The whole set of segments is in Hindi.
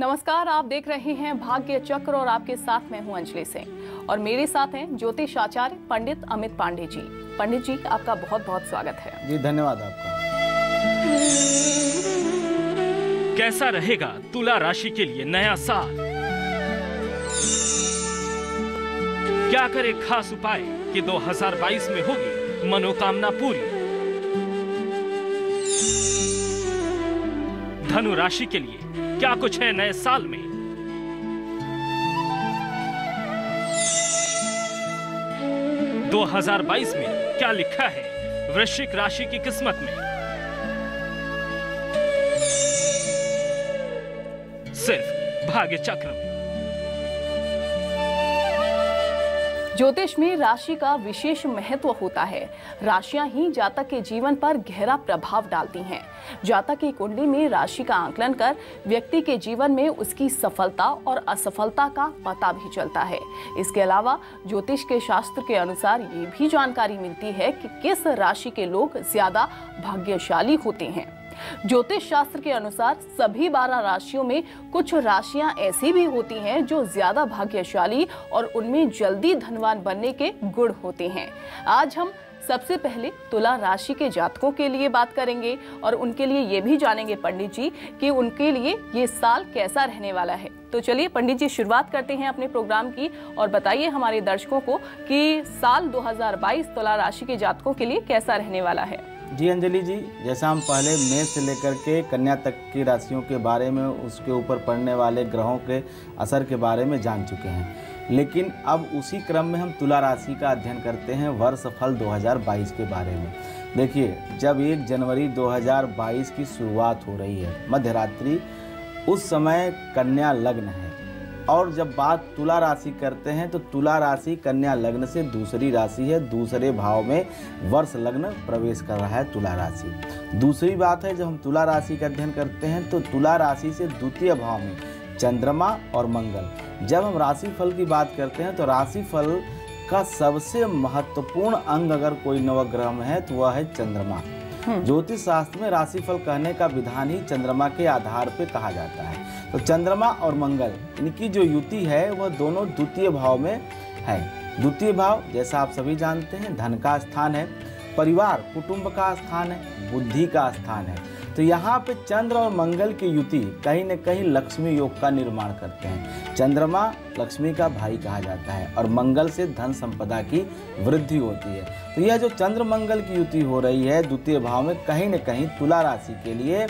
नमस्कार, आप देख रहे हैं भाग्य चक्र और आपके साथ मैं हूं अंजलि सिंह और मेरे साथ हैं ज्योतिष आचार्य पंडित अमित पांडे जी। पंडित जी, आपका बहुत बहुत स्वागत है। जी धन्यवाद आपका। कैसा रहेगा तुला राशि के लिए नया साल? क्या करे खास उपाय कि 2022 में होगी मनोकामना पूरी? धनु राशि के लिए क्या कुछ है नए साल में? दो 2022 में क्या लिखा है वृश्चिक राशि की किस्मत में? सिर्फ भाग्य चक्र में। ज्योतिष में राशि का विशेष महत्व होता है। राशियां ही जातक के जीवन पर गहरा प्रभाव डालती हैं। जातक की कुंडली में राशि का आकलन कर व्यक्ति के जीवन में उसकी सफलता और असफलता का पता भी चलता है। इसके अलावा ज्योतिष के शास्त्र के अनुसार ये भी जानकारी मिलती है कि किस राशि के लोग ज्यादा भाग्यशाली होते हैं। ज्योतिष शास्त्र के अनुसार सभी 12 राशियों में कुछ राशियां ऐसी भी होती हैं जो ज्यादा भाग्यशाली और उनमें जल्दी धनवान बनने के गुण होते हैं। आज हम सबसे पहले तुला राशि के जातकों के लिए बात करेंगे और उनके लिए ये भी जानेंगे पंडित जी कि उनके लिए ये साल कैसा रहने वाला है। तो चलिए पंडित जी, शुरुआत करते हैं अपने प्रोग्राम की और बताइए हमारे दर्शकों को कि साल 2022 तुला राशि के जातकों के लिए कैसा रहने वाला है। जी अंजलि जी, जैसा हम पहले मेष से लेकर के कन्या तक की राशियों के बारे में, उसके ऊपर पड़ने वाले ग्रहों के असर के बारे में जान चुके हैं, लेकिन अब उसी क्रम में हम तुला राशि का अध्ययन करते हैं वर्षफल 2022 के बारे में। देखिए, जब 1 जनवरी 2022 की शुरुआत हो रही है मध्य रात्रि, उस समय कन्या लग्न है और जब बात तुला राशि करते हैं तो तुला राशि कन्या लग्न से दूसरी राशि है। दूसरे भाव में वर्ष लग्न प्रवेश कर रहा है तुला राशि। दूसरी बात है, जब हम तुला राशि का अध्ययन करते हैं तो तुला राशि से द्वितीय भाव में चंद्रमा और मंगल। जब हम राशिफल की बात करते हैं तो राशिफल का सबसे महत्वपूर्ण अंग अगर कोई नवग्रह में है तो वह है चंद्रमा। ज्योतिष शास्त्र में राशिफल कहने का विधान ही चंद्रमा के आधार पर कहा जाता है। तो चंद्रमा और मंगल, इनकी जो युति है वह दोनों द्वितीय भाव में है। द्वितीय भाव जैसा आप सभी जानते हैं धन का स्थान है, परिवार कुटुंब का स्थान है, बुद्धि का स्थान है। तो यहाँ पे चंद्र और मंगल की युति कहीं न कहीं लक्ष्मी योग का निर्माण करते हैं। चंद्रमा लक्ष्मी का भाई कहा जाता है और मंगल से धन संपदा की वृद्धि होती है। तो यह जो चंद्र मंगल की युति हो रही है द्वितीय भाव में, कहीं न कहीं तुला राशि के लिए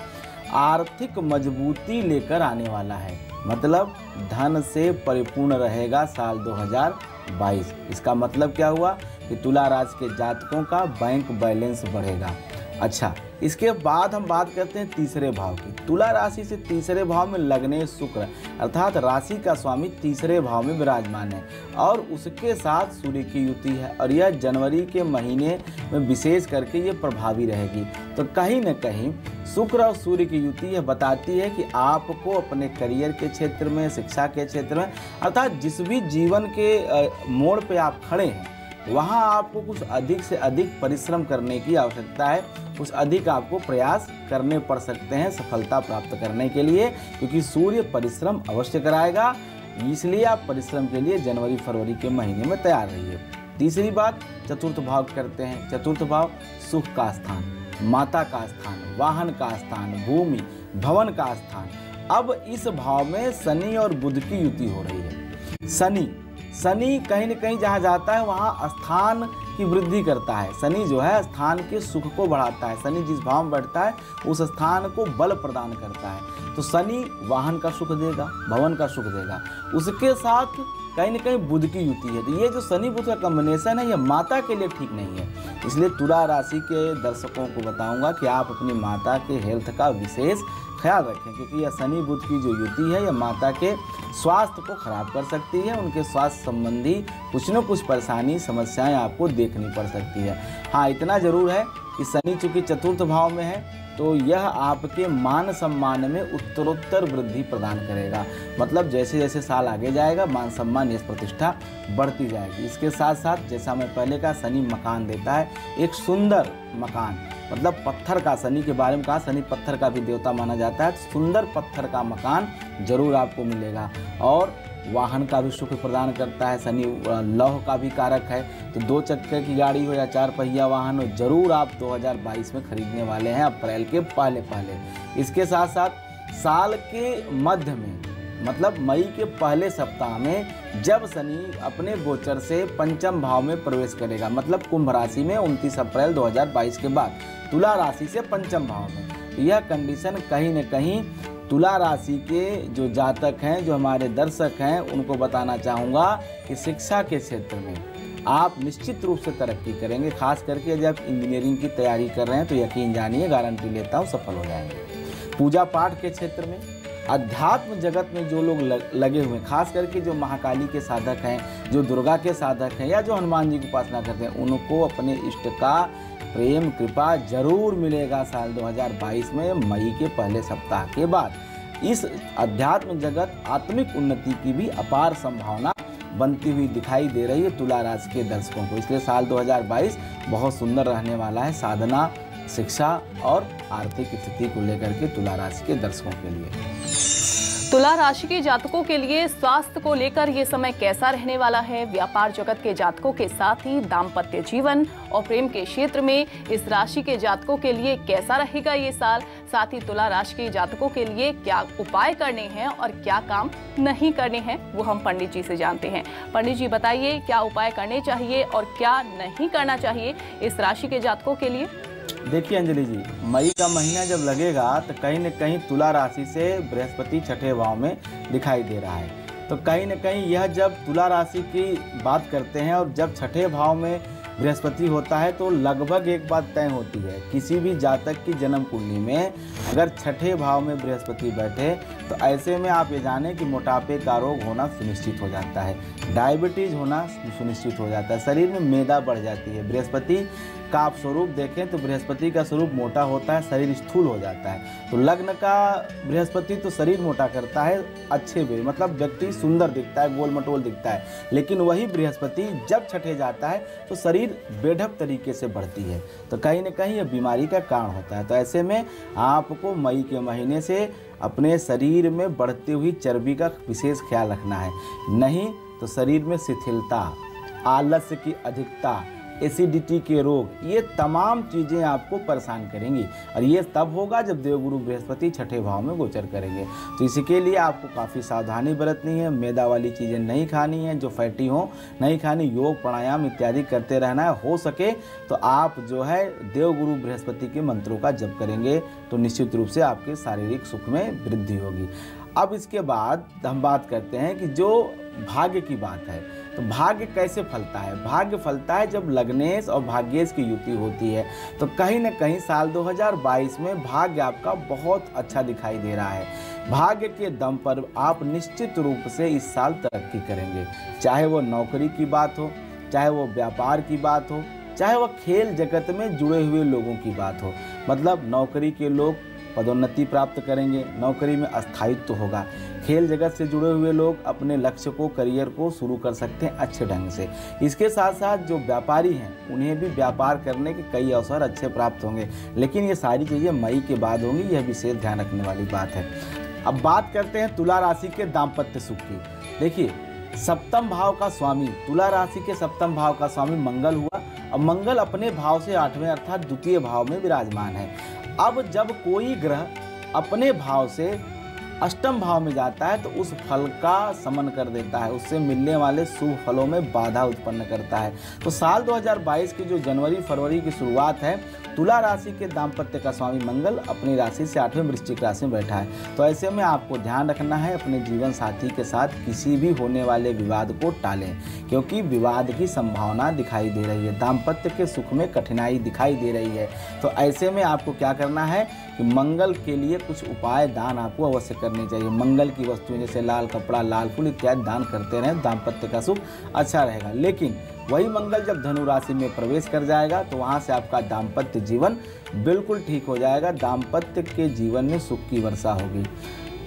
आर्थिक मजबूती लेकर आने वाला है। मतलब धन से परिपूर्ण रहेगा साल 2022। इसका मतलब क्या हुआ कि तुला राशि के जातकों का बैंक बैलेंस बढ़ेगा। अच्छा, इसके बाद हम बात करते हैं तीसरे भाव की। तुला राशि से तीसरे भाव में लगने शुक्र, अर्थात राशि का स्वामी तीसरे भाव में विराजमान है और उसके साथ सूर्य की युति है और यह जनवरी के महीने में विशेष करके ये प्रभावी रहेगी। तो कहीं न कहीं शुक्र और सूर्य की युति यह बताती है कि आपको अपने करियर के क्षेत्र में, शिक्षा के क्षेत्र में, अर्थात जिस भी जीवन के मोड़ पे आप खड़े हैं वहाँ आपको कुछ अधिक से अधिक परिश्रम करने की आवश्यकता है। कुछ अधिक आपको प्रयास करने पड़ सकते हैं सफलता प्राप्त करने के लिए, क्योंकि सूर्य परिश्रम अवश्य कराएगा। इसलिए आप परिश्रम के लिए जनवरी फरवरी के महीने में तैयार रहिए। तीसरी बात, चतुर्थ भाव करते हैं। चतुर्थ भाव सुख का स्थान, माता का स्थान, वाहन का स्थान, भूमि भवन का स्थान। अब इस भाव में शनि और बुध की युति हो रही है। शनि कहीं न कहीं जहाँ जाता है वहाँ स्थान की वृद्धि करता है। शनि जो है स्थान के सुख को बढ़ाता है। शनि जिस भाव में बैठता है उस स्थान को बल प्रदान करता है। तो शनि वाहन का सुख देगा, भवन का सुख देगा। उसके साथ कहीं न कहीं बुध की युति है। तो ये जो शनि बुध का कॉम्बिनेशन है ये माता के लिए ठीक नहीं है। इसलिए तुला राशि के दर्शकों को बताऊंगा कि आप अपनी माता के हेल्थ का विशेष ख्याल रखें, क्योंकि यह शनि बुध की जो युति है यह माता के स्वास्थ्य को खराब कर सकती है। उनके स्वास्थ्य संबंधी कुछ न कुछ परेशानी, समस्याएं आपको देखनी पड़ सकती है। हाँ, इतना जरूर है कि शनि चूंकि चतुर्थ भाव में है तो यह आपके मान सम्मान में उत्तरोत्तर वृद्धि प्रदान करेगा। मतलब जैसे जैसे साल आगे जाएगा मान सम्मान, यश प्रतिष्ठा बढ़ती जाएगी। इसके साथ साथ जैसा मैं पहले कहा, शनि मकान देता है, एक सुंदर मकान मतलब पत्थर का, शनि के बारे में कहा शनि पत्थर का भी देवता माना जाता है, तो सुंदर पत्थर का मकान जरूर आपको मिलेगा। और वाहन का भी सुख प्रदान करता है, शनि लौह का भी कारक है, तो 2 चक्के की गाड़ी हो या 4 पहिया वाहन हो, जरूर आप 2022 में खरीदने वाले हैं अप्रैल के पहले। इसके साथ साथ साल के मध्य में, मतलब मई के पहले सप्ताह में जब शनि अपने गोचर से पंचम भाव में प्रवेश करेगा, मतलब कुंभ राशि में 29 अप्रैल 2022 के बाद तुला राशि से पंचम भाव में, तो यह कंडीशन कहीं न कहीं तुला राशि के जो जातक हैं, जो हमारे दर्शक हैं, उनको बताना चाहूँगा कि शिक्षा के क्षेत्र में आप निश्चित रूप से तरक्की करेंगे। खास करके जब इंजीनियरिंग की तैयारी कर रहे हैं तो यकीन जानिए, गारंटी लेता हूँ, सफल हो जाएंगे। पूजा पाठ के क्षेत्र में, अध्यात्म जगत में जो लोग लगे हुए हैं, खास करके जो महाकाली के साधक हैं, जो दुर्गा के साधक हैं, या जो हनुमान जी की उपासना करते हैं, उनको अपने इष्ट का प्रेम कृपा जरूर मिलेगा साल 2022 में मई के पहले सप्ताह के बाद। इस अध्यात्म जगत आत्मिक उन्नति की भी अपार संभावना बनती हुई दिखाई दे रही है तुला राशि के दर्शकों को। इसलिए साल 2022 बहुत सुंदर रहने वाला है साधना, शिक्षा और आर्थिक स्थिति को लेकर के तुला राशि के दर्शकों के लिए। तुला राशि के जातकों के लिए स्वास्थ्य को लेकर ये समय कैसा रहने वाला है? व्यापार जगत के जातकों के साथ ही दाम्पत्य जीवन और प्रेम के क्षेत्र में इस राशि के जातकों के लिए कैसा रहेगा ये साल? साथ ही तुला राशि के जातकों के लिए क्या उपाय करने हैं और क्या काम नहीं करने हैं, वो हम पंडित जी से जानते हैं। पंडित जी बताइए, क्या उपाय करने चाहिए और क्या नहीं करना चाहिए इस राशि के जातकों के लिए? देखिए अंजलि जी, मई का महीना जब लगेगा तो कहीं न कहीं तुला राशि से बृहस्पति छठे भाव में दिखाई दे रहा है। तो कहीं न कहीं यह जब तुला राशि की बात करते हैं और जब छठे भाव में बृहस्पति होता है तो लगभग एक बात तय होती है, किसी भी जातक की जन्म कुंडली में अगर छठे भाव में बृहस्पति बैठे तो ऐसे में आप ये जानें कि मोटापे का रोग होना सुनिश्चित हो जाता है, डायबिटीज होना सुनिश्चित हो जाता है, शरीर में मैदा बढ़ जाती है। बृहस्पति का आप स्वरूप देखें तो बृहस्पति का स्वरूप मोटा होता है, शरीर स्थूल हो जाता है। तो लग्न का बृहस्पति तो शरीर मोटा करता है अच्छे वे, मतलब व्यक्ति सुंदर दिखता है, गोल मटोल दिखता है, लेकिन वही बृहस्पति जब छठे जाता है तो शरीर बेढप तरीके से बढ़ती है, तो कहीं न कहीं यह बीमारी का कारण होता है। तो ऐसे में आपको मई के महीने से अपने शरीर में बढ़ती हुई चर्बी का विशेष ख्याल रखना है, नहीं तो शरीर में शिथिलता, आलस्य की अधिकता, एसिडिटी के रोग, ये तमाम चीज़ें आपको परेशान करेंगी। और ये तब होगा जब देवगुरु बृहस्पति छठे भाव में गोचर करेंगे। तो इसके लिए आपको काफ़ी सावधानी बरतनी है, मैदा वाली चीज़ें नहीं खानी है, जो फैटी हो नहीं खानी, योग प्राणायाम इत्यादि करते रहना है। हो सके तो आप जो है देवगुरु बृहस्पति के मंत्रों का जप करेंगे तो निश्चित रूप से आपके शारीरिक सुख में वृद्धि होगी। अब इसके बाद हम बात करते हैं कि जो भाग्य की बात है, तो भाग्य कैसे फलता है? भाग्य फलता है जब लग्नेश और भाग्येश की युति होती है। तो कहीं न कहीं साल 2022 में भाग्य आपका बहुत अच्छा दिखाई दे रहा है। भाग्य के दम पर आप निश्चित रूप से इस साल तरक्की करेंगे, चाहे वो नौकरी की बात हो, चाहे वो व्यापार की बात हो, चाहे वो खेल जगत में जुड़े हुए लोगों की बात हो। मतलब नौकरी के लोग पदोन्नति प्राप्त करेंगे, नौकरी में स्थायित्व होगा। खेल जगत से जुड़े हुए लोग अपने लक्ष्य को, करियर को शुरू कर सकते हैं अच्छे ढंग से। इसके साथ साथ जो व्यापारी हैं उन्हें भी व्यापार करने के कई अवसर अच्छे प्राप्त होंगे, लेकिन ये सारी चीज़ें मई के बाद होंगी, यह विशेष ध्यान रखने वाली बात है। अब बात करते हैं तुला राशि के दाम्पत्य सुख की। देखिए, सप्तम भाव का स्वामी, तुला राशि के सप्तम भाव का स्वामी मंगल हुआ, और मंगल अपने भाव से 8वें अर्थात द्वितीय भाव में विराजमान है। अब जब कोई ग्रह अपने भाव से अष्टम भाव में जाता है तो उस फल का समन कर देता है, उससे मिलने वाले शुभ फलों में बाधा उत्पन्न करता है। तो साल 2022 की जो जनवरी फरवरी की शुरुआत है, तुला राशि के दाम्पत्य का स्वामी मंगल अपनी राशि से 8वें वृश्चिक राशि में बैठा है। तो ऐसे में आपको ध्यान रखना है, अपने जीवन साथी के साथ किसी भी होने वाले विवाद को टालें, क्योंकि विवाद की संभावना दिखाई दे रही है, दाम्पत्य के सुख में कठिनाई दिखाई दे रही है। तो ऐसे में आपको क्या करना है कि मंगल के लिए कुछ उपाय दान आपको अवश्य करने चाहिए। मंगल की वस्तुएं जैसे लाल कपड़ा, लाल फूल इत्यादि दान करते रहें, दाम्पत्य का सुख अच्छा रहेगा। लेकिन वही मंगल जब धनु राशि में प्रवेश कर जाएगा तो वहाँ से आपका दाम्पत्य जीवन बिल्कुल ठीक हो जाएगा, दाम्पत्य के जीवन में सुख की वर्षा होगी।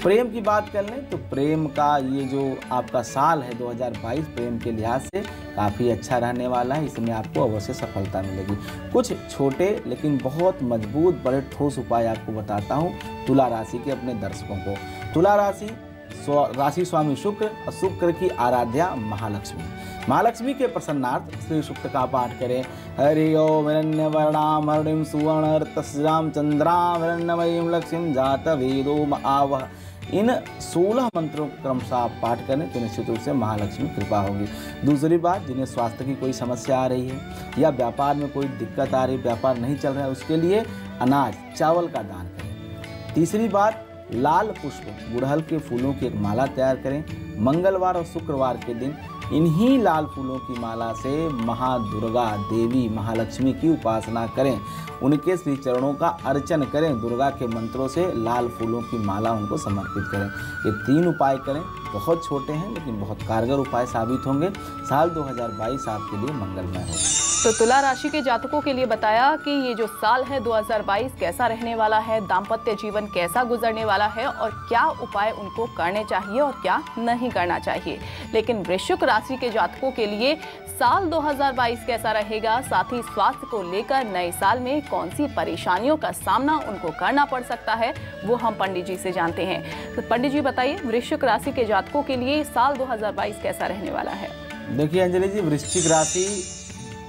प्रेम की बात कर लें तो प्रेम का ये जो आपका साल है 2022 प्रेम के लिहाज से काफ़ी अच्छा रहने वाला है। इसमें आपको अवश्य सफलता मिलेगी। कुछ छोटे लेकिन बहुत मजबूत बड़े ठोस उपाय आपको बताता हूँ तुला राशि के अपने दर्शकों को। तुला राशि स्वामी शुक्र और शुक्र की आराध्या महालक्ष्मी। महालक्ष्मी के प्रसन्नार्थ श्री सूक्त का पाठ करें। हरि ओम हिरण्यवर्णाम हरिणीं सुवर्णरत्नस्यां चंद्रां हिरण्मयीं लक्ष्मीं जात वेदो आवह। इन 16 मंत्रों को क्रमशः आप पाठ करें तो निश्चित रूप से महालक्ष्मी कृपा होगी। दूसरी बात, जिन्हें स्वास्थ्य की कोई समस्या आ रही है या व्यापार में कोई दिक्कत आ रही है, व्यापार नहीं चल रहा है, उसके लिए अनाज चावल का दान करें। तीसरी बात, लाल पुष्प गुड़हल के फूलों की एक माला तैयार करें। मंगलवार और शुक्रवार के दिन इन्हीं लाल फूलों की माला से महादुर्गा देवी महालक्ष्मी की उपासना करें। उनके श्री चरणों का अर्चन करें। दुर्गा के मंत्रों से लाल फूलों की माला उनको समर्पित करें। ये 3 उपाय करें। बहुत छोटे हैं लेकिन बहुत कारगर उपाय साबित होंगे। साल 2022 आपके लिए मंगलमय होगा। तो तुला राशि के जातकों के लिए बताया कि ये जो साल है 2022 कैसा रहने वाला है, दाम्पत्य जीवन कैसा गुजरने वाला है और क्या उपाय उनको करने चाहिए और क्या नहीं करना चाहिए। लेकिन वृश्चिक राशि के जातकों के लिए साल 2022 कैसा रहेगा, साथ ही स्वास्थ्य को लेकर नए साल में कौन सी परेशानियों का सामना उनको करना पड़ सकता है, वो हम पंडित जी से जानते हैं। तो पंडित जी बताइए, वृश्चिक राशि के जातकों के लिए साल 2022 कैसा रहने वाला है। देखिए अंजलि जी, वृश्चिक राशि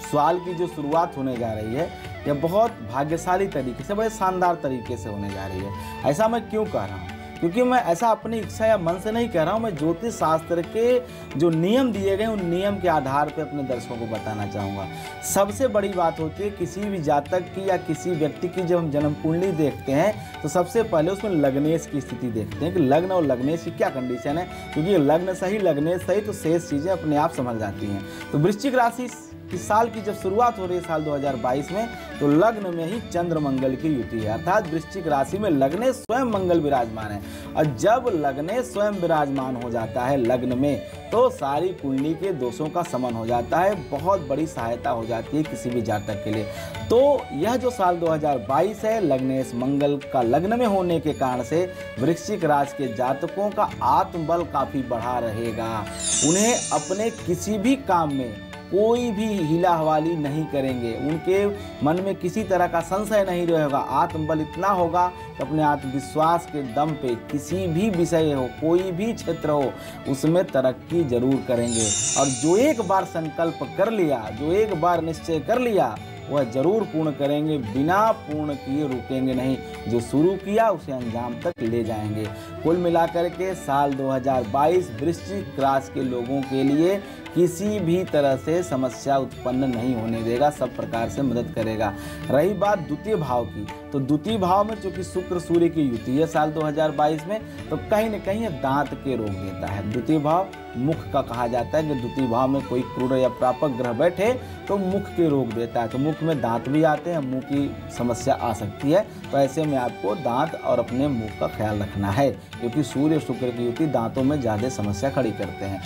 साल की जो शुरुआत होने जा रही है यह बहुत भाग्यशाली तरीके से, बड़े शानदार तरीके से होने जा रही है। ऐसा मैं क्यों कह रहा हूँ? क्योंकि मैं ऐसा अपनी इच्छा या मन से नहीं कह रहा हूँ। मैं ज्योतिष शास्त्र के जो नियम दिए गए उन नियम के आधार पर अपने दर्शकों को बताना चाहूँगा। सबसे बड़ी बात होती है किसी भी जातक की या किसी व्यक्ति की जब हम जन्म कुंडली देखते हैं तो सबसे पहले उसमें लग्नेश की स्थिति देखते हैं कि लग्न और लग्नेश की क्या कंडीशन है। क्योंकि लग्न सही लग्नेश सही तो शेष चीज़ें अपने आप समझ जाती हैं। तो वृश्चिक राशि इस साल की जब शुरुआत हो रही है साल 2022 में, तो लग्न में ही चंद्र मंगल की युति है। अर्थात वृश्चिक राशि में लग्ने स्वयं मंगल विराजमान है। और जब लग्ने स्वयं विराजमान हो जाता है लग्न में, तो सारी कुंडली के दोषों का शमन हो जाता है। बहुत बड़ी सहायता हो जाती है किसी भी जातक के लिए। तो यह जो साल 2022 है, लग्नेश मंगल का लग्न में होने के कारण से वृश्चिक राशि के जातकों का आत्मबल काफी बढ़ा रहेगा। उन्हें अपने किसी भी काम में कोई भी हिला हवाली नहीं करेंगे। उनके मन में किसी तरह का संशय नहीं रहेगा। आत्मबल इतना होगा कि अपने आत्मविश्वास के दम पे किसी भी विषय हो, कोई भी क्षेत्र हो, उसमें तरक्की जरूर करेंगे। और जो एक बार संकल्प कर लिया, जो एक बार निश्चय कर लिया, वह जरूर पूर्ण करेंगे। बिना पूर्ण किए रुकेंगे नहीं। जो शुरू किया उसे अंजाम तक ले जाएंगे। कुल मिलाकर के साल 2022 वृश्चिक राशि के लोगों के लिए किसी भी तरह से समस्या उत्पन्न नहीं होने देगा। सब प्रकार से मदद करेगा। रही बात द्वितीय भाव की, तो द्वितीय भाव में चूंकि शुक्र सूर्य की युति है साल 2022 में, तो कहीं न कहीं दांत के रोग देता है। द्वितीय भाव मुख का कहा जाता है कि द्वितीय भाव में कोई क्रूर या प्रापक ग्रह बैठे तो मुख के रोग देता है। तो मुख में दांत भी आते हैं, मुंह की समस्या आ सकती है। तो ऐसे में आपको दांत और अपने मुंह का ख्याल रखना है, क्योंकि सूर्य शुक्र की युति दांतों में ज़्यादा समस्या खड़ी करते हैं।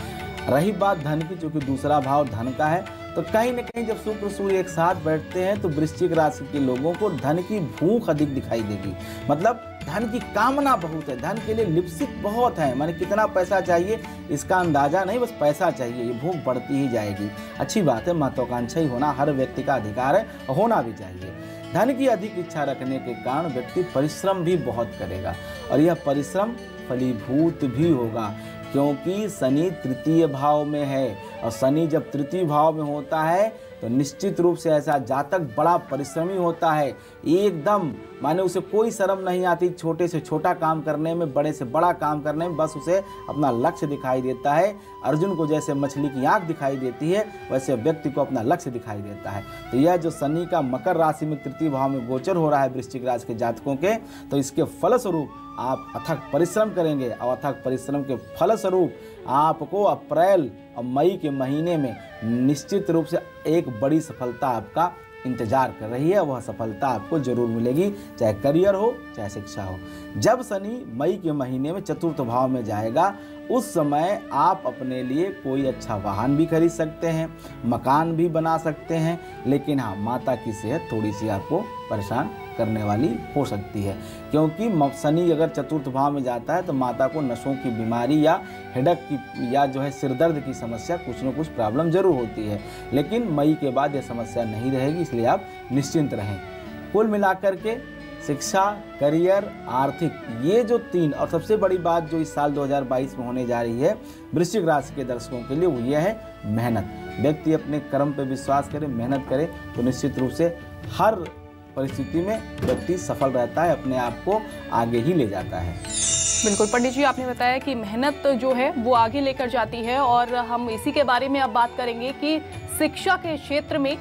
रही बात धन की, चूंकि दूसरा भाव धन का है, तो कहीं न कहीं जब शुक्र सूर्य एक साथ बैठते हैं तो वृश्चिक राशि के लोगों को धन की भूख अधिक दिखाई देगी। मतलब धन की कामना बहुत है, धन के लिए लिप्सित बहुत है। माने कितना पैसा चाहिए इसका अंदाजा नहीं, बस पैसा चाहिए, ये भूख बढ़ती ही जाएगी। अच्छी बात है, महत्वाकांक्षा ही होना हर व्यक्ति का अधिकार है, होना भी चाहिए। धन की अधिक इच्छा रखने के कारण व्यक्ति परिश्रम भी बहुत करेगा और यह परिश्रम फलीभूत भी होगा, क्योंकि शनि तृतीय भाव में है। और शनि जब तृतीय भाव में होता है तो निश्चित रूप से ऐसा जातक बड़ा परिश्रमी होता है। एकदम माने उसे कोई शर्म नहीं आती छोटे से छोटा काम करने में, बड़े से बड़ा काम करने में। बस उसे अपना लक्ष्य दिखाई देता है। अर्जुन को जैसे मछली की आंख दिखाई देती है, वैसे व्यक्ति को अपना लक्ष्य दिखाई देता है। तो यह जो शनि का मकर राशि में तृतीय भाव में गोचर हो रहा है वृश्चिक राशि के जातकों के, तो इसके फलस्वरूप आप अथक परिश्रम करेंगे और अथक परिश्रम के फलस्वरूप आपको अप्रैल और मई के महीने में निश्चित रूप से एक बड़ी सफलता आपका इंतजार कर रही है। वह सफलता आपको जरूर मिलेगी, चाहे करियर हो चाहे शिक्षा हो। जब शनि मई के महीने में चतुर्थ भाव में जाएगा, उस समय आप अपने लिए कोई अच्छा वाहन भी खरीद सकते हैं, मकान भी बना सकते हैं। लेकिन हाँ, माता की सेहत थोड़ी सी आपको परेशान करने वाली हो सकती है, क्योंकि शनि अगर चतुर्थ भाव में जाता है तो माता को नसों की बीमारी या हेडक की या जो है सिरदर्द की समस्या कुछ न कुछ प्रॉब्लम जरूर होती है, लेकिन मई के बाद यह समस्या नहीं रहेगी, इसलिए आप निश्चिंत रहें। कुल मिलाकर के शिक्षा, करियर, आर्थिक, ये जो 3 और सबसे बड़ी बात जो इस साल 2022 में होने जा रही है वृश्चिक राशि के दर्शकों के लिए, वो ये है मेहनत। व्यक्ति अपने कर्म पे विश्वास करे, मेहनत करे तो निश्चित रूप से हर परिस्थिति में व्यक्ति सफल रहता है, अपने आप को आगे ही ले जाता है। बिल्कुल पंडित जी, आपने बताया कि मेहनत जो है वो आगे लेकर जाती है, और हम इसी के बारे में अब बात करेंगे कि शिक्षा के क्षेत्र में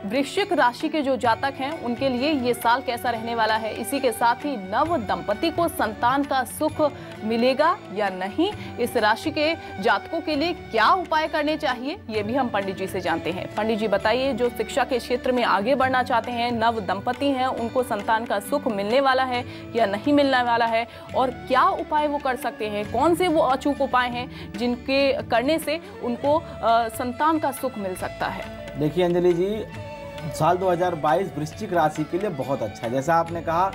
वृश्चिक राशि के जो जातक हैं उनके लिए ये साल कैसा रहने वाला है। इसी के साथ ही नव दंपति को संतान का सुख मिलेगा या नहीं, इस राशि के जातकों के लिए क्या उपाय करने चाहिए, ये भी हम पंडित जी से जानते हैं। पंडित जी बताइए, जो शिक्षा के क्षेत्र में आगे बढ़ना चाहते हैं, नव दंपति हैं, उनको संतान का सुख मिलने वाला है या नहीं मिलने वाला है, और क्या उपाय वो कर सकते हैं, कौन से वो अचूक उपाय हैं जिनके करने से उनको संतान का सुख मिल सकता है। देखिए अंजलि जी, साल 2022 वृश्चिक राशि के लिए बहुत अच्छा है। जैसा आपने कहा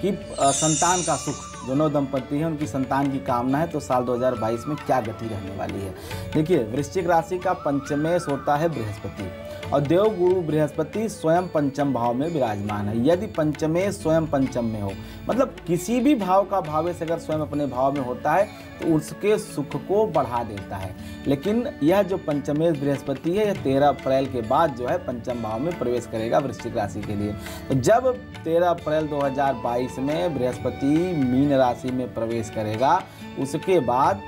कि संतान का सुख, जो नव दंपति हैं उनकी संतान की कामना है, तो साल 2022 में क्या गति रहने वाली है। देखिए, वृश्चिक राशि का पंचमेश होता है बृहस्पति, और देवगुरु बृहस्पति स्वयं पंचम भाव में विराजमान है। यदि पंचमेश स्वयं पंचम में हो, मतलब किसी भी भाव का भावेश अगर स्वयं अपने भाव में होता है तो उसके सुख को बढ़ा देता है। लेकिन यह जो पंचमेश बृहस्पति है, यह 13 अप्रैल के बाद जो है पंचम भाव में प्रवेश करेगा वृश्चिक राशि के लिए। तो जब 13 अप्रैल 2022 में बृहस्पति मीन राशि में प्रवेश करेगा, उसके बाद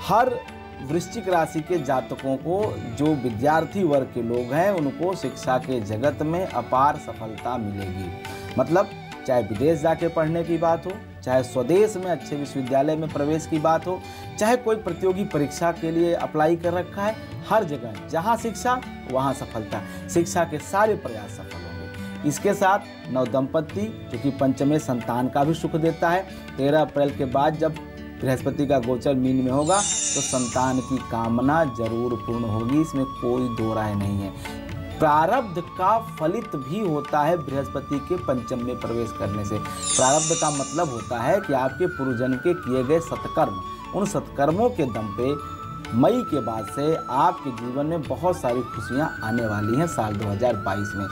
हर वृश्चिक राशि के जातकों को, जो विद्यार्थी वर्ग के लोग हैं, उनको शिक्षा के जगत में अपार सफलता मिलेगी। मतलब चाहे विदेश जाके पढ़ने की बात हो, चाहे स्वदेश में अच्छे विश्वविद्यालय में प्रवेश की बात हो, चाहे कोई प्रतियोगी परीक्षा के लिए अप्लाई कर रखा है, हर जगह जहां शिक्षा वहां सफलता, शिक्षा के सारे प्रयास सफल होंगे। इसके साथ नव दंपति, जो कि पंचमे संतान का भी सुख देता है, 13 अप्रैल के बाद जब बृहस्पति का गोचर मीन में होगा तो संतान की कामना जरूर पूर्ण होगी, इसमें कोई दो राय नहीं है। प्रारब्ध का फलित भी होता है बृहस्पति के पंचम में प्रवेश करने से। प्रारब्ध का मतलब होता है कि आपके पूर्वजन्म के किए गए सत्कर्म, उन सत्कर्मों के दम पे मई के बाद से आपके जीवन में बहुत सारी खुशियां आने वाली हैं साल 2022 में।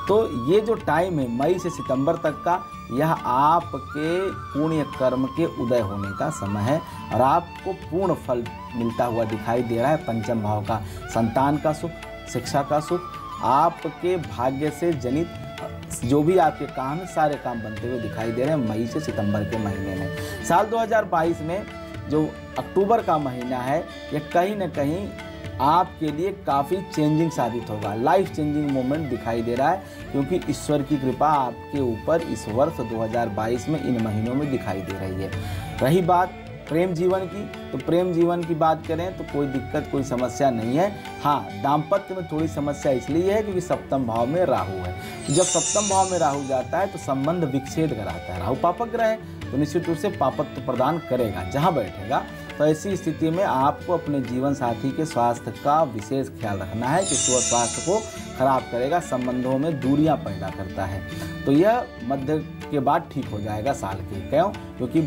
तो ये जो टाइम है मई से सितंबर तक का, यह आपके पुण्य कर्म के उदय होने का समय है और आपको पूर्ण फल मिलता हुआ दिखाई दे रहा है। पंचम भाव का संतान का सुख, शिक्षा का सुख, आपके भाग्य से जनित जो भी आपके काम है, सारे काम बनते हुए दिखाई दे रहे हैं मई से सितंबर के महीने में। साल 2022 में जो अक्टूबर का महीना है, यह कहीं ना कहीं आपके लिए काफ़ी चेंजिंग साबित होगा, लाइफ चेंजिंग मोमेंट दिखाई दे रहा है, क्योंकि ईश्वर की कृपा आपके ऊपर इस वर्ष 2022 में इन महीनों में दिखाई दे रही है। रही बात प्रेम जीवन की, तो प्रेम जीवन की बात करें तो कोई दिक्कत, कोई समस्या नहीं है। हाँ, दाम्पत्य में थोड़ी समस्या इसलिए है क्योंकि सप्तम भाव में राहु है। जब सप्तम भाव में राहु जाता है तो संबंध विच्छेद कराता है। राहु पापक ग्रह है तो निश्चित रूप से पापत्व प्रदान करेगा जहाँ बैठेगा। तो ऐसी स्थिति में आपको अपने जीवन साथी के स्वास्थ्य का विशेष ख्याल रखना है, क्योंकि वह स्वास्थ्य को खराब करेगा, संबंधों में दूरियां पैदा करता है। तो यह मध्य के बाद ठीक हो जाएगा साल के। क्यों? क्योंकि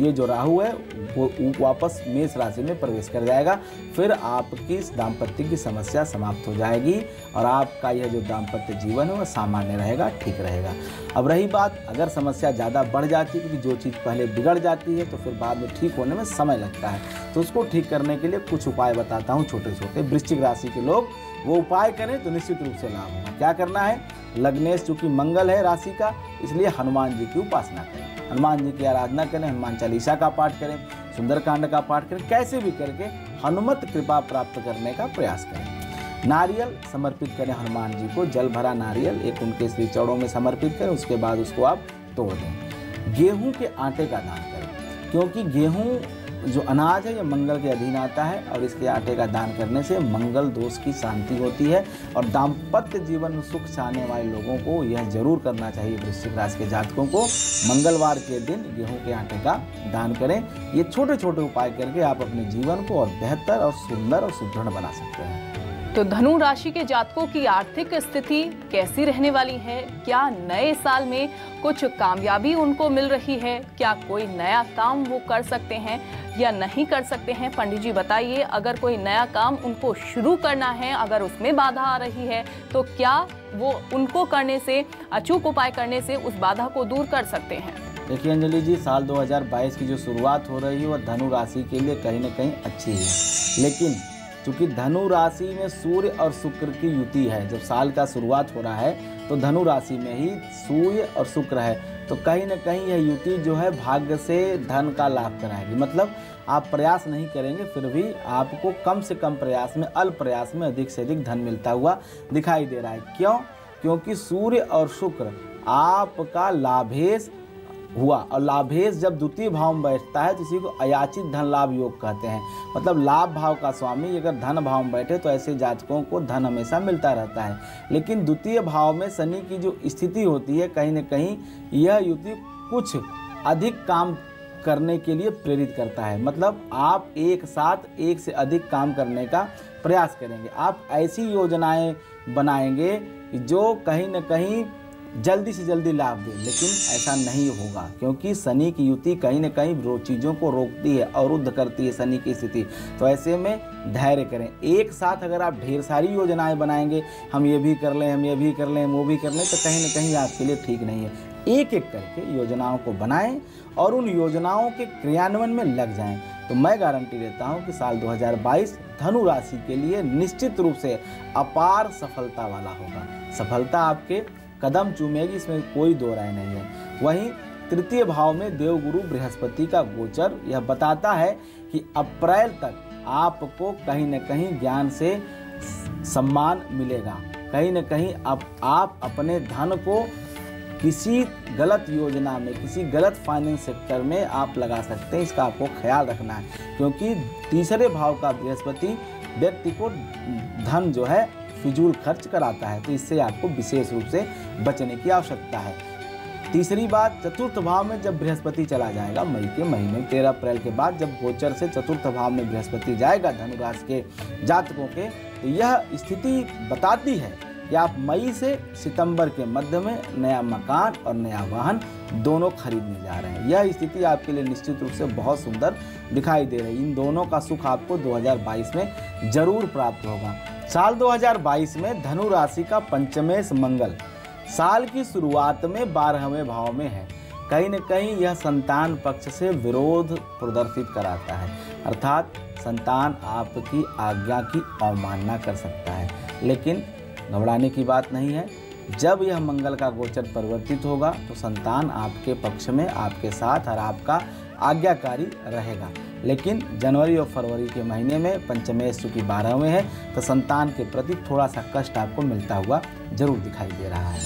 ये जो राहु है वो वापस मेष राशि में प्रवेश कर जाएगा, फिर आपकी इस दाम्पत्य की समस्या समाप्त हो जाएगी और आपका यह जो दाम्पत्य जीवन है वह सामान्य रहेगा, ठीक रहेगा। अब रही बात, अगर समस्या ज़्यादा बढ़ जाती है, क्योंकि जो चीज़ पहले बिगड़ जाती है तो फिर बाद में ठीक होने में समय लगता है, तो उसको ठीक करने के लिए कुछ उपाय बताता हूँ छोटे छोटे। वृश्चिक राशि के लोग वो उपाय करें तो निश्चित रूप से लाभ होगा। क्या करना है? लग्नेश चूँकि मंगल है राशि का, इसलिए हनुमान जी की उपासना करें, हनुमान जी की आराधना करें, हनुमान चालीसा का पाठ करें, सुंदरकांड का पाठ करें, कैसे भी करके हनुमत कृपा प्राप्त करने का प्रयास करें। नारियल समर्पित करें हनुमान जी को, जल भरा नारियल एक उनके श्री चरणों में समर्पित करें, उसके बाद उसको आप तोड़ दें। गेहूं के आटे का दान करें, क्योंकि गेहूं जो अनाज है यह मंगल के अधीन आता है और इसके आटे का दान करने से मंगल दोष की शांति होती है और दाम्पत्य जीवन में सुख चाहने वाले लोगों को यह जरूर करना चाहिए। वृश्चिक राशि के जातकों को मंगलवार के दिन गेहूं के आटे का दान करें। ये छोटे छोटे उपाय करके आप अपने जीवन को और बेहतर और सुंदर और सुदृढ़ बना सकते हैं। तो धनु राशि के जातकों की आर्थिक स्थिति कैसी रहने वाली है? क्या नए साल में कुछ कामयाबी उनको मिल रही है? क्या कोई नया काम वो कर सकते हैं या नहीं कर सकते हैं? पंडित जी बताइए, अगर कोई नया काम उनको शुरू करना है, अगर उसमें बाधा आ रही है, तो क्या वो उनको करने से, अचूक उपाय करने से उस बाधा को दूर कर सकते हैं? देखिए अंजलि जी, साल 2022 की जो शुरुआत हो रही है वह धनु राशि के लिए कहीं ना कहीं अच्छी है, लेकिन चूंकि धनु राशि में सूर्य और शुक्र की युति है, जब साल का शुरुआत हो रहा है तो धनु राशि में ही सूर्य और शुक्र है, तो कहीं ना कहीं यह युति जो है भाग्य से धन का लाभ कराएगी। मतलब आप प्रयास नहीं करेंगे फिर भी आपको कम से कम प्रयास में, अल्प प्रयास में अधिक से अधिक धन मिलता हुआ दिखाई दे रहा है। क्यों? क्योंकि सूर्य और शुक्र आपका लाभेश हुआ, और लाभेश जब द्वितीय भाव में बैठता है तो इसी को अयाचित धन लाभ योग कहते हैं। मतलब लाभ भाव का स्वामी अगर धन भाव में बैठे तो ऐसे जातकों को धन हमेशा मिलता रहता है, लेकिन द्वितीय भाव में शनि की जो स्थिति होती है कहीं न कहीं यह युति कुछ अधिक काम करने के लिए प्रेरित करता है। मतलब आप एक साथ एक से अधिक काम करने का प्रयास करेंगे, आप ऐसी योजनाएं बनाएंगे जो कहीं न कहीं जल्दी से जल्दी लाभ दे, लेकिन ऐसा नहीं होगा क्योंकि शनि की युति कहीं न कहीं चीज़ों को रोकती है, अवरुद्ध करती है शनि की स्थिति। तो ऐसे में धैर्य करें। एक साथ अगर आप ढेर सारी योजनाएं बनाएंगे, हम ये भी कर लें, हम ये भी कर लें, वो भी कर लें, तो कहीं न कहीं आपके लिए ठीक नहीं है। एक एक करके योजनाओं को बनाएं और उन योजनाओं के क्रियान्वयन में लग जाएं, तो मैं गारंटी देता हूं कि साल 2022 धनु राशि के लिए निश्चित रूप से अपार सफलता वाला होगा। सफलता आपके कदम चूमेगी, इसमें कोई दो राय नहीं है। वहीं तृतीय भाव में देवगुरु बृहस्पति का गोचर यह बताता है कि अप्रैल तक आपको कहीं न कहीं ज्ञान से सम्मान मिलेगा। कहीं न कहीं अब आप अपने धन को किसी गलत योजना में, किसी गलत फाइनेंस सेक्टर में आप लगा सकते हैं, इसका आपको ख्याल रखना है, क्योंकि तीसरे भाव का बृहस्पति व्यक्ति को धन जो है फिजूल खर्च कराता है, तो इससे आपको विशेष रूप से बचने की आवश्यकता है। तीसरी बात, चतुर्थ भाव में जब बृहस्पति चला जाएगा मई के महीने 13 अप्रैल के बाद, जब गोचर से चतुर्थ भाव में बृहस्पति जाएगा धनु राशि के जातकों के, तो यह स्थिति बताती है कि आप मई से सितंबर के मध्य में नया मकान और नया वाहन दोनों खरीदने जा रहे हैं। यह स्थिति आपके लिए निश्चित रूप से बहुत सुंदर दिखाई दे रही है। इन दोनों का सुख आपको 2022 में जरूर प्राप्त होगा। साल 2022 में धनु राशि का पंचमेश मंगल साल की शुरुआत में 12वें भाव में है। कहीं न कहीं यह संतान पक्ष से विरोध प्रदर्शित कराता है, अर्थात संतान आपकी आज्ञा की अवमानना कर सकता है, लेकिन घबराने की बात नहीं है। जब यह मंगल का गोचर परिवर्तित होगा तो संतान आपके पक्ष में, आपके साथ और आपका आज्ञाकारी रहेगा। लेकिन जनवरी और फरवरी के महीने में पंचमेश चूँकि 12वें है, तो संतान के प्रति थोड़ा सा कष्ट आपको मिलता हुआ जरूर दिखाई दे रहा है।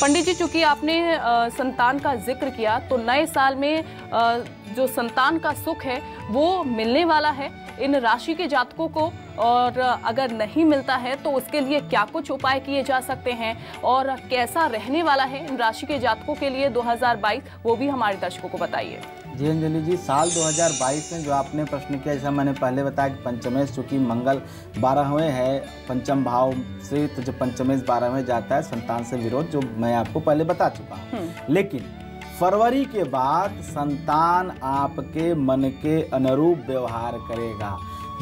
पंडित जी, चूंकि आपने संतान का जिक्र किया, तो नए साल में जो संतान का सुख है वो मिलने वाला है इन राशि के जातकों को, और अगर नहीं मिलता है तो उसके लिए क्या कुछ उपाय किए जा सकते हैं और कैसा रहने वाला है इन राशि के जातकों के लिए 2022, वो भी हमारे दर्शकों को बताइए। जी अंजलि जी, साल 2022 में जो आपने प्रश्न किया, जैसा मैंने पहले बताया कि पंचमेश चूँकि मंगल 12वें है पंचम भाव से, तो जो पंचमेश 12वें जाता है संतान से विरोध, जो मैं आपको पहले बता चुका हूँ। लेकिन फरवरी के बाद संतान आपके मन के अनुरूप व्यवहार करेगा।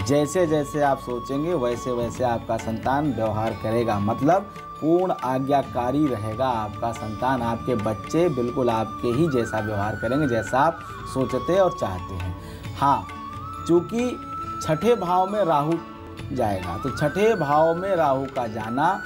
जैसे जैसे आप सोचेंगे वैसे वैसे आपका संतान व्यवहार करेगा। मतलब पूर्ण आज्ञाकारी रहेगा आपका संतान। आपके बच्चे बिल्कुल आपके ही जैसा व्यवहार करेंगे जैसा आप सोचते और चाहते हैं। हाँ, चूँकि छठे भाव में राहु जाएगा, तो छठे भाव में राहु का जाना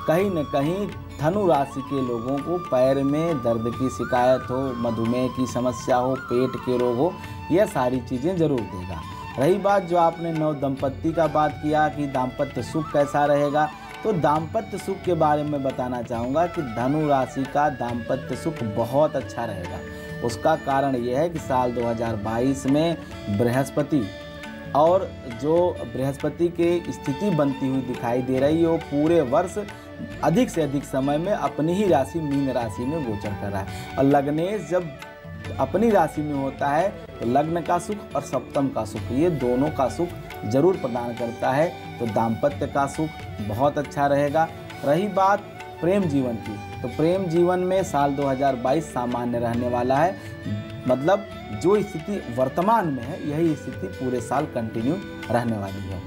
कहीं न कहीं धनु राशि के लोगों को पैर में दर्द की शिकायत हो, मधुमेह की समस्या हो, पेट के रोग हो, यह सारी चीज़ें जरूर देगा। रही बात जो आपने नव दंपत्ति का बात किया कि दाम्पत्य सुख कैसा रहेगा, तो दाम्पत्य सुख के बारे में बताना चाहूँगा कि धनु राशि का दाम्पत्य सुख बहुत अच्छा रहेगा। उसका कारण यह है कि साल 2022 में बृहस्पति, और जो बृहस्पति की स्थिति बनती हुई दिखाई दे रही है वो पूरे वर्ष अधिक से अधिक समय में अपनी ही राशि मीन राशि में गोचर कर रहा है। और लग्नेश जब अपनी राशि में होता है तो लग्न का सुख और सप्तम का सुख, ये दोनों का सुख जरूर प्रदान करता है। तो दाम्पत्य का सुख बहुत अच्छा रहेगा। रही बात प्रेम जीवन की, तो प्रेम जीवन में साल 2022 सामान्य रहने वाला है। मतलब जो स्थिति वर्तमान में है यही स्थिति पूरे साल कंटिन्यू रहने वाली है।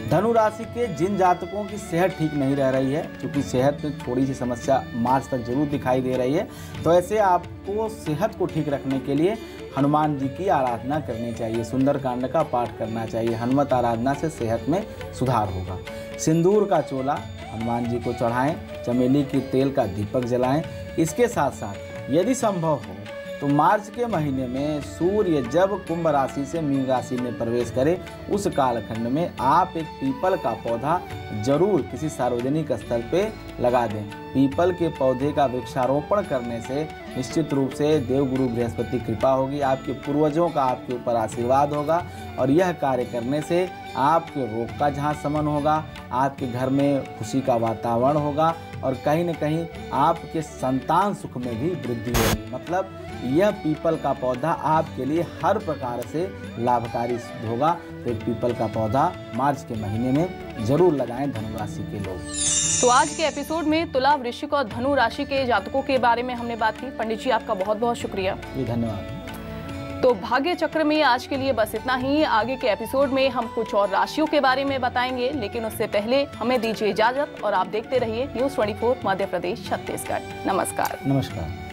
धनु राशि के जिन जातकों की सेहत ठीक नहीं रह रही है, क्योंकि सेहत में थोड़ी सी समस्या मार्च तक जरूर दिखाई दे रही है, तो ऐसे आपको सेहत को ठीक रखने के लिए हनुमान जी की आराधना करनी चाहिए, सुंदरकांड का पाठ करना चाहिए। हनुमत आराधना से सेहत में सुधार होगा। सिंदूर का चोला हनुमान जी को चढ़ाएं, चमेली के तेल का दीपक जलाएं। इसके साथ साथ यदि संभव हो तो मार्च के महीने में सूर्य जब कुंभ राशि से मीन राशि में प्रवेश करे, उस कालखंड में आप एक पीपल का पौधा जरूर किसी सार्वजनिक स्थल पे लगा दें। पीपल के पौधे का वृक्षारोपण करने से निश्चित रूप से देवगुरु बृहस्पति कृपा होगी, आपके पूर्वजों का आपके ऊपर आशीर्वाद होगा और यह कार्य करने से आपके रोग का जहाँ शमन होगा, आपके घर में खुशी का वातावरण होगा और कहीं न कहीं आपके संतान सुख में भी वृद्धि होगी। मतलब यह पीपल का पौधा आपके लिए हर प्रकार से लाभकारी सिद्ध होगा। तो एक पीपल का पौधा मार्च के महीने में जरूर लगाएं धनु राशि के लोग। तो आज के एपिसोड में तुला, वृश्चिक और धनु राशि के जातकों के बारे में हमने बात की। पंडित जी आपका बहुत बहुत शुक्रिया। धन्यवाद। तो भाग्य चक्र में आज के लिए बस इतना ही। आगे के एपिसोड में हम कुछ और राशियों के बारे में बताएंगे, लेकिन उससे पहले हमें दीजिए इजाजत और आप देखते रहिए न्यूज़ 24 मध्य प्रदेश छत्तीसगढ़। नमस्कार। नमस्कार।